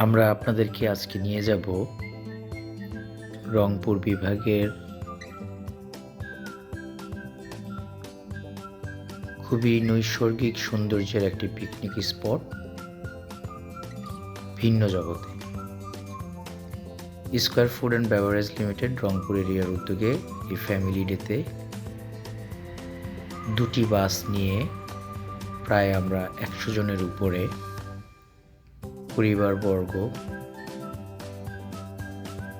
আমরা আপনাদেরকে আজকে নিয়ে যাব রংপুর বিভাগের খুবই নৈসর্গিক সৌন্দর্যের একটি পিকনিক স্পট ভিন্ন জগতে। Square food and beverage limited Rangpur এরিয়ার উদ্যোগে এই ফ্যামিলি ডেতে দুটি বাস নিয়ে প্রায় আমরা 100 জনের উপরে পরিবারবর্গ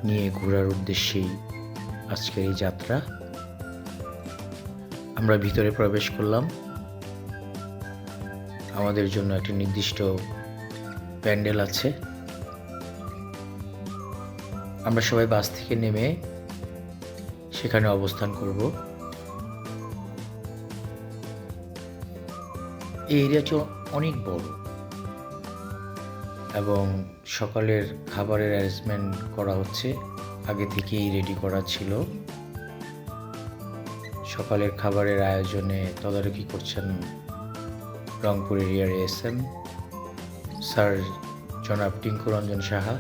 নিয়ে ঘোরার উদ্দেশ্যেই আজকের এই যাত্রা। আমরা ভিতরে প্রবেশ করলাম। আমাদের জন্য একটা নির্দিষ্ট প্যান্ডেল আছে। আমরা সবাই বাস থেকে নেমে সেখানে অবস্থান করব। এই এরিয়াটি অনেক বড় এবং সকালের খাবারের অ্যারেঞ্জমেন্ট করা হচ্ছে, আগে থেকেই রেডি করা ছিল। সকালের খাবারের আয়োজনে তদারকি করছেন রংপুর এরিয়ার এসএম স্যার জনাব টিঙ্কু রঞ্জন সাহা।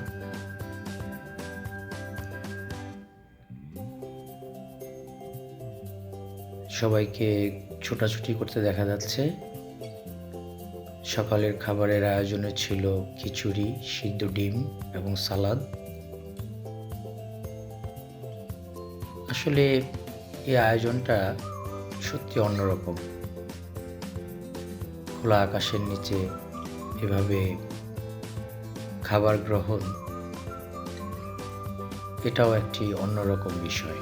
সবাইকে ছোটাছুটি করতে দেখা যাচ্ছে। সকালের খাবারের আয়োজনে ছিল খিচুড়ি, সিদ্ধ ডিম এবং সালাদ। আসলে এই আয়োজনটা সত্যি অন্যরকম। খোলা আকাশের নিচে এভাবে খাবার গ্রহণ, এটাও একটি অন্যরকম বিষয়।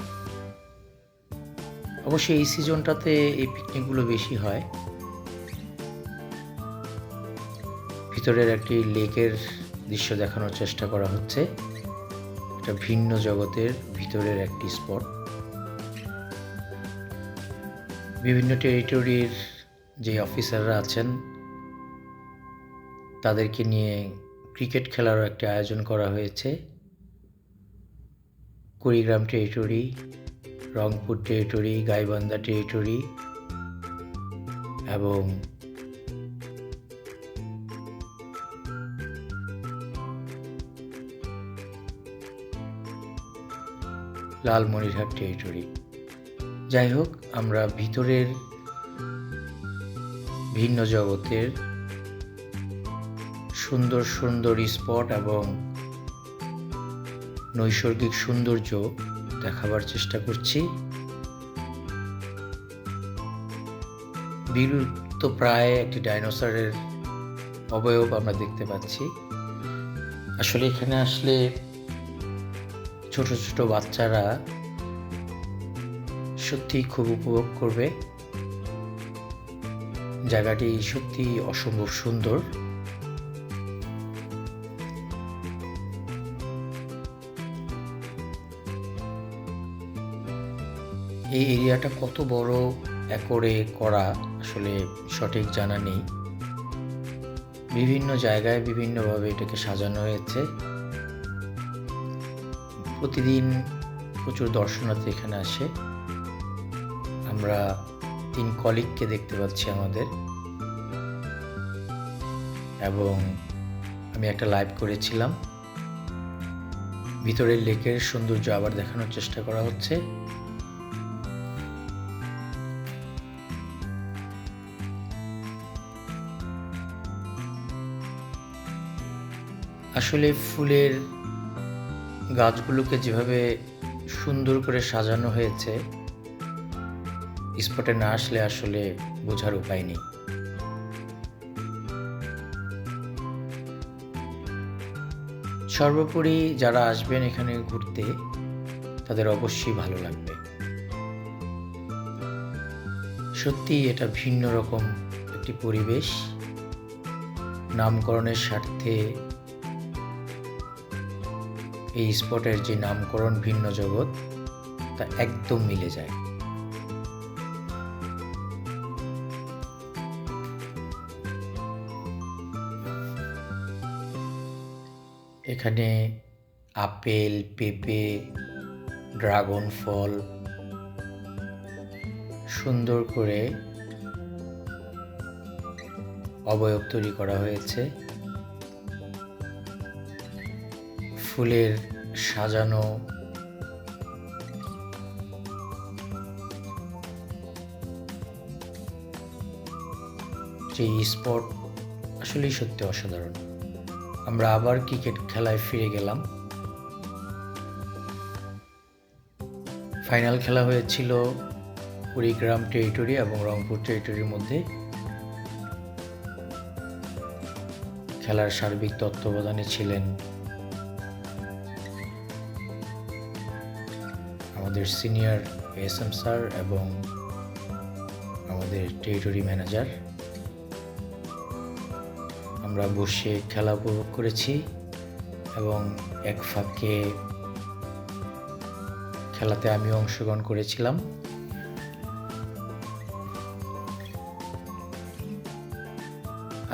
অবশ্যই এই সিজনটাতে এই পিকনিকগুলো বেশি হয়। ভিতরের একটি লেকের দৃশ্য দেখানোর চেষ্টা করা হচ্ছে। এটা ভিন্ন জগতের ভিতরের একটি স্পট। বিভিন্ন টেরিটরির যে অফিসাররা আছেন তাদেরকে নিয়ে ক্রিকেট খেলারও একটি আয়োজন করা হয়েছে। Kurigram territory, Rangpur territory, Gaibandha territory এবং লালমনিরহাট টেরিটরি। যাই হোক, আমরা ভিতরের ভিন্ন জগতের সুন্দর সুন্দর স্পট এবং নৈসর্গিক সৌন্দর্য দেখাবার চেষ্টা করছি। বিলুপ্ত প্রায় একটি ডাইনোসরের অবয়ব আমরা দেখতে পাচ্ছি। আসলে এখানে আসলে ছোট ছোট বাচ্চারা সত্যি খুব উপভোগ করবে। জায়গাটি সত্যি অসম্ভব সুন্দর। এই এরিয়াটা কত বড় একরে করা আসলে সঠিক জানা নেই। বিভিন্ন জায়গায় বিভিন্নভাবে এটাকে সাজানো হয়েছে। প্রতিদিন প্রচুর দর্শনার্থী এখানে আসে। আমরা 3 কলিগকে দেখতে পাচ্ছি আমাদের, এবং আমি একটা লাইভ করেছিলাম। ভিতরের লেকের সৌন্দর্য আবার দেখানোর চেষ্টা করা হচ্ছে। আসলে ফুলের গাছগুলোকে যেভাবে সুন্দর করে সাজানো হয়েছে, স্পটে না আসলে আসলে বোঝার উপায় নেই। সর্বোপরি যারা আসবেন এখানে ঘুরতে তাদের অবশ্যই ভালো লাগবে। সত্যি এটা ভিন্ন রকম একটি পরিবেশ। নামকরণের স্বার্থে এই স্পটের যে নামকরণ ভিন্ন জগৎ, তা একদম মিলে যায়। এখানে আপেল, পেঁপে, ড্রাগন ফল সুন্দর করে অবয়ব তৈরি করা হয়েছে। ফুলের সাজানো যে স্পট আসলেই সত্যি অসাধারণ। আমরা আবার ক্রিকেট খেলায় ফিরে গেলাম। ফাইনাল খেলা হয়েছিল কুড়িগ্রাম টেরিটরি এবং রংপুর টেরিটরির মধ্যে। খেলার সার্বিক তত্ত্বাবধানে ছিলেন আমাদের সিনিয়র এসএম স্যার এবং আমাদের টেরিটরি ম্যানেজার। আমরা বসে খেলা উপভোগ করেছি এবং এক ফাঁকে খেলাতে আমিও অংশগ্রহণ করেছিলাম।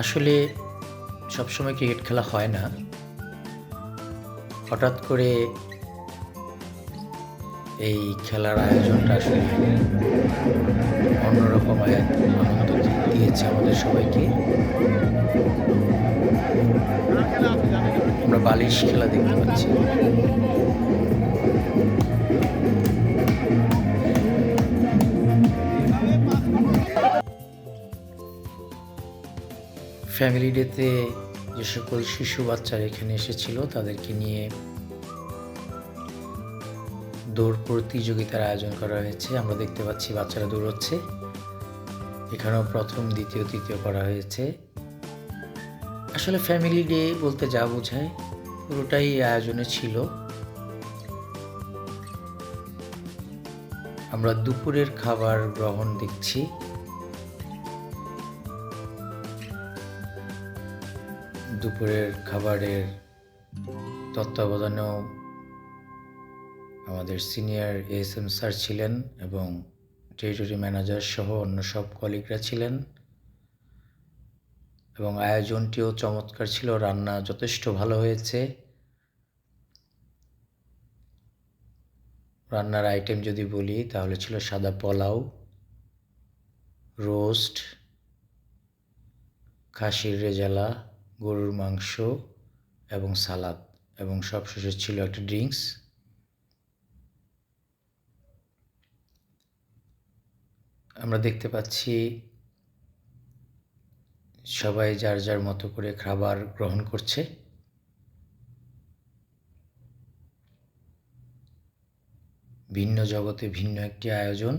আসলে সবসময় ক্রিকেট খেলা হয় না, হঠাৎ করে এই খেলার আয়োজনটা আসলে অন্যরকম আনন্দ দিয়েছে আমাদের সবাইকে। আমরা বালিশ খেলা দেখতে পাচ্ছি। ফ্যামিলি ডেতে যে সকল শিশু বাচ্চারা এখানে এসেছিল তাদেরকে নিয়ে দৌড় প্রতিযোগিতার আয়োজন করা হয়েছে। আমরা দেখতে পাচ্ছি বাচ্চারা দৌড়চ্ছে। এখানেও প্রথম, দ্বিতীয়, তৃতীয় করা হয়েছে। আসলে ফ্যামিলি ডে বলতে যা বোঝায় পুরোটাই আয়োজনে ছিল। আমরা দুপুরের খাবার গ্রহণ দেখছি। দুপুরের খাবারের তত্ত্বাবধানেও আমাদের সিনিয়র এসএম স্যার ছিলেন এবং টেরিটরি ম্যানেজার সহ অন্য সব কলিগরা ছিলেন এবং আয়োজনটিও চমৎকার ছিল। রান্না যথেষ্ট ভালো হয়েছে। রান্নার আইটেম যদি বলি তাহলে ছিল সাদা পোলাও, রোস্ট, খাসির রেজালা, গরুর মাংস এবং সালাদ, এবং সবশেষে ছিল একটা ড্রিঙ্কস। আমরা দেখতে পাচ্ছি সবাই যার যার মতো করে খাবার গ্রহণ করছে। ভিন্ন জগতে ভিন্ন একটি আয়োজন।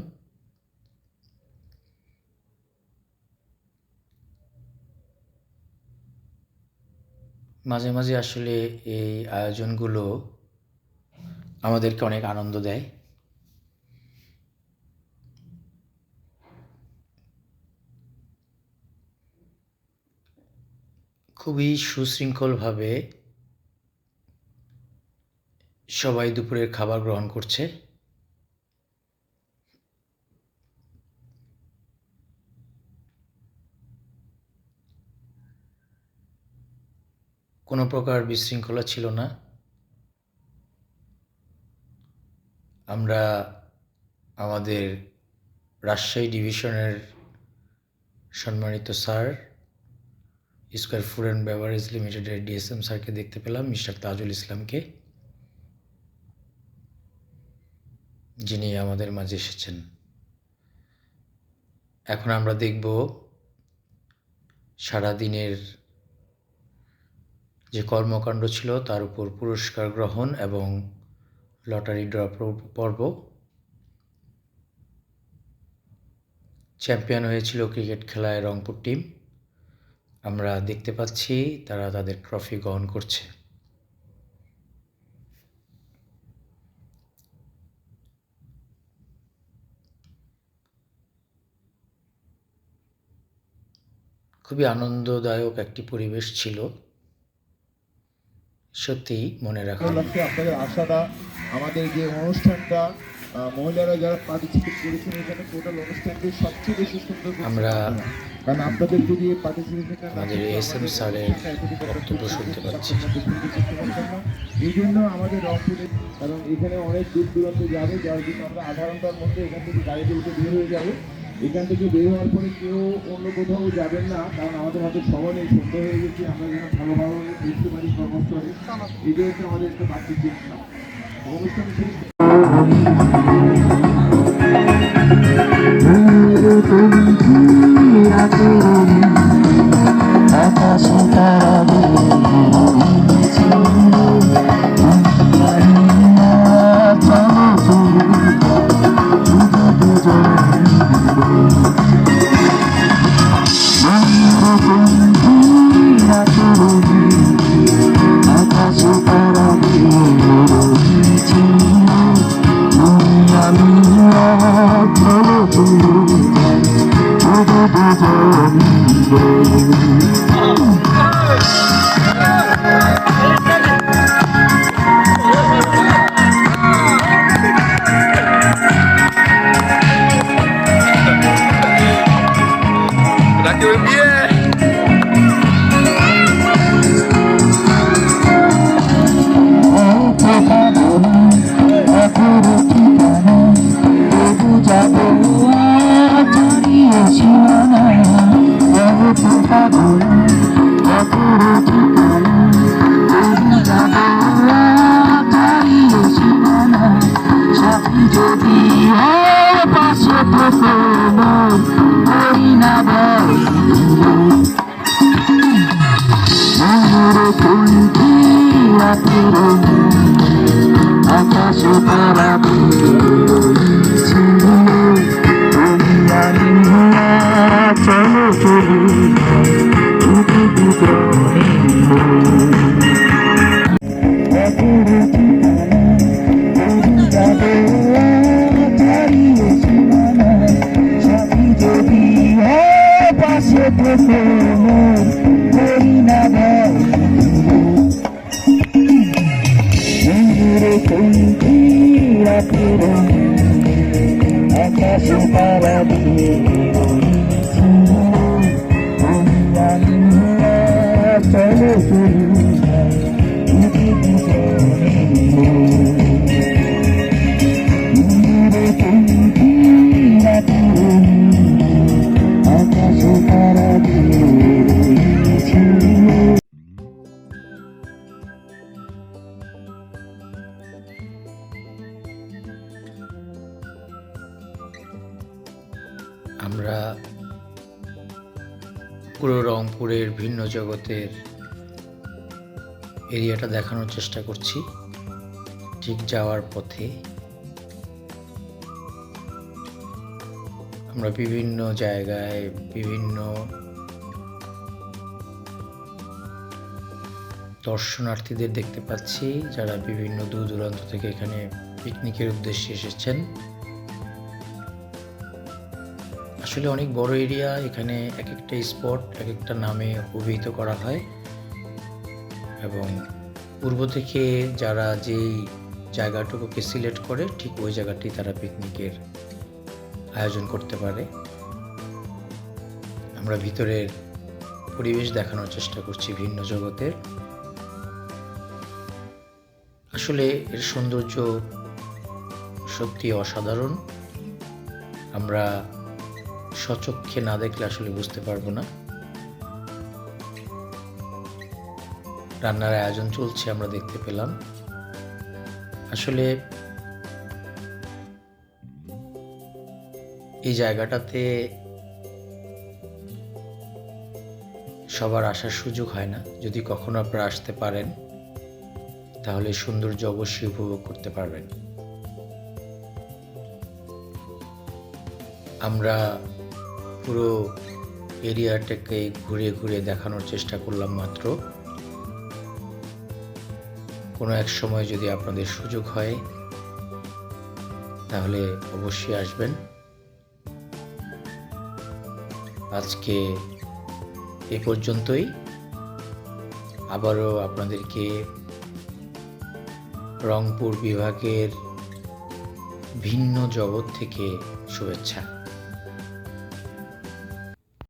মাঝে মাঝে আসলে এই আয়োজনগুলো আমাদেরকে অনেক আনন্দ দেয়। খুবই সুশৃঙ্খলভাবে সবাই দুপুরের খাবার গ্রহণ করছে। কোনো প্রকার বিশৃঙ্খলা ছিল না। আমরা আমাদের রাজশাহী ডিভিশনের সম্মানিত sir, square food and beverage লিমিটেডের ডিএসএম স্যারকে দেখতে পেলাম, মিস্টার তাজুল ইসলামকে, যিনি আমাদের মাঝে এসেছেন। এখন আমরা দেখব সারাদিনের যে কর্মকাণ্ড ছিল তার উপর পুরস্কার গ্রহণ এবং লটারি ড্র পর্ব। চ্যাম্পিয়ন হয়েছিল ক্রিকেট খেলায় রংপুর টিম। আমরা দেখতে পাচ্ছি তারা তাদের ট্রফি গ্রহণ করছে। খুবই আনন্দদায়ক একটি পরিবেশ ছিল, সত্যি মনে রাখা। আপনাদের আশাটা, আমাদের যে অনুষ্ঠানটা মহিলারা যারা পার্টিসিপেট করেছেন এখানে টোটাল অনুষ্ঠানটি সবচেয়ে বেশি সুন্দর। আমরা কারণ আপনাদের যদি পার্টিসিপেশন আমাদের এসএম স্যারের বক্তব্য শুনতে পাচ্ছি। এই জন্য আমাদের রংপুরে, কারণ এখানে অনেক দূর দূরান্তে যাবে, যার জন্য আমরা আধা ঘন্টার মধ্যে এখান থেকে গাড়িতে উঠে বের হয়ে যাবো। এখান থেকে বের হওয়ার পরে কেউ অন্য কোথাও যাবেন না, কারণ আমাদের হাতে সময় নেই, সন্ধ্যা হয়ে গেছে, আমরা যেন ভালোভাবে বুঝতে পারি কর্মস্থলে। এটাই হচ্ছে আমাদের একটা বাড়তি চেষ্টা। অনুষ্ঠান শেষ রাকিবের বিয়ে। আমরা পুরো রংপুরের ভিন্ন জগতের এরিয়াটা দেখানোর চেষ্টা করছি। ঠিক যাওয়ার পথে আমরা বিভিন্ন জায়গায় বিভিন্ন দর্শনার্থীদের দেখতে পাচ্ছি, যারা বিভিন্ন দূর দূরান্ত থেকে এখানে পিকনিকের উদ্দেশ্যে এসেছেন। আসলে অনেক বড় এরিয়া, এখানে এক একটা স্পট এক একটা নামে অভিহিত করা হয় এবং পূর্ব থেকে যারা যেই জায়গাটুকুকে সিলেক্ট করে ঠিক ওই জায়গাটি তারা পিকনিকের আয়োজন করতে পারে। আমরা ভিতরের পরিবেশ দেখানোর চেষ্টা করছি ভিন্ন জগতের। আসলে এর সৌন্দর্য সত্যি অসাধারণ। আমরা স্বচক্ষে না দেখলে আসলে বুঝতে পারবো না। রান্নার আয়োজন চলছে, আমরা দেখতে পেলাম। আসলে এই জায়গাটাতে সবার আসার সুযোগ হয় না। যদি কখনো আপনারা আসতে পারেন তাহলে সৌন্দর্য অবশ্যই উপভোগ করতে পারবেন। আমরা পুরো এরিয়াটাকে ঘুরে ঘুরে দেখানোর চেষ্টা করলাম মাত্র। কোনো এক সময় যদি আপনাদের সুযোগ হয় তাহলে অবশ্যই আসবেন। আজকে এ পর্যন্তই। আবারও আপনাদেরকে রংপুর বিভাগের ভিন্ন জগৎ থেকে শুভেচ্ছা।